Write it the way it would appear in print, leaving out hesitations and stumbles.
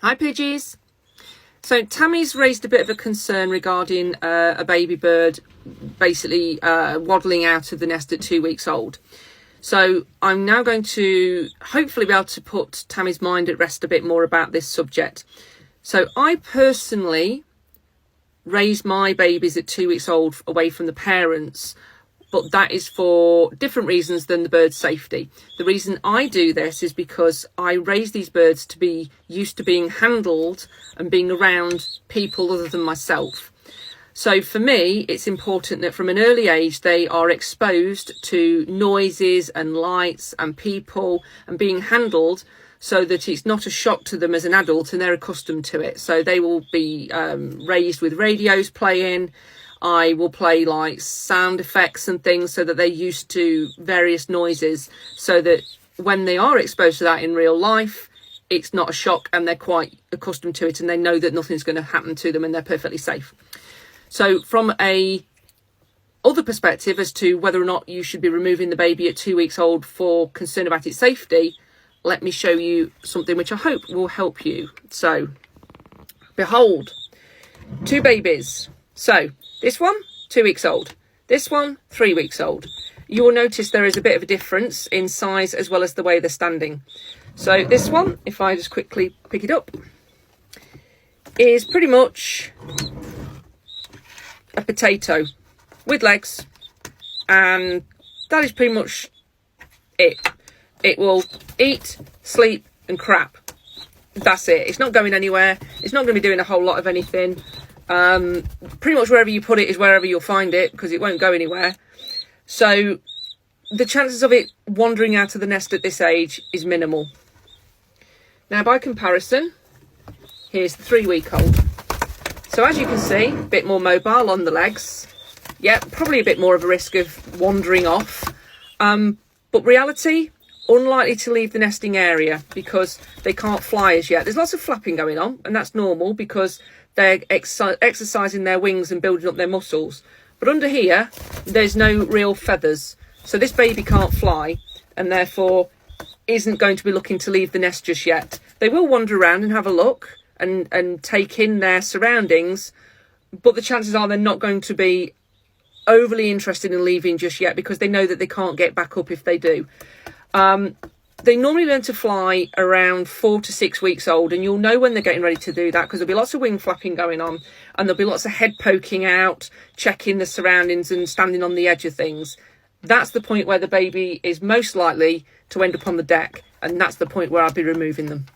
Hi Pidgeys. So Tammy's raised a bit of a concern regarding a baby bird basically waddling out of the nest at 2 weeks old. So I'm now going to hopefully be able to put Tammy's mind at rest a bit more about this subject. So I personally raise my babies at 2 weeks old away from the parents, but that is for different reasons than the bird's safety. The reason I do this is because I raise these birds to be used to being handled and being around people other than myself. So for me, it's important that from an early age, they are exposed to noises and lights and people and being handled so that it's not a shock to them as an adult and they're accustomed to it. So they will be raised with radios playing. I will play like sound effects and things so that they're used to various noises, so that when they are exposed to that in real life, it's not a shock and they're quite accustomed to it and they know that nothing's going to happen to them and they're perfectly safe. So from a other perspective as to whether or not you should be removing the baby at 2 weeks old for concern about its safety, let me show you something which I hope will help you. So, behold, two babies. So, this one, 2 weeks old. This one, 3 weeks old. You will notice there is a bit of a difference in size as well as the way they're standing. So this one, if I just quickly pick it up, is pretty much a potato with legs, and that is pretty much it. It will eat, sleep and crap. That's it. It's not going anywhere. It's not going to be doing a whole lot of anything. Pretty much wherever you put it is wherever you'll find it, because it won't go anywhere. So the chances of it wandering out of the nest at this age is minimal. Now by comparison, here's the 3 week old. So as you can see, a bit more mobile on the legs. Yeah, probably a bit more of a risk of wandering off. But reality, unlikely to leave the nesting area because they can't fly as yet. There's lots of flapping going on, and that's normal because they're exercising their wings and building up their muscles. But under here, there's no real feathers. So this baby can't fly and therefore isn't going to be looking to leave the nest just yet. They will wander around and have a look and take in their surroundings, but the chances are they're not going to be overly interested in leaving just yet because they know that they can't get back up if they do. They normally learn to fly around 4 to 6 weeks old, and you'll know when they're getting ready to do that because there'll be lots of wing flapping going on and there'll be lots of head poking out, checking the surroundings and standing on the edge of things. That's the point where the baby is most likely to end up on the deck, and that's the point where I'll be removing them.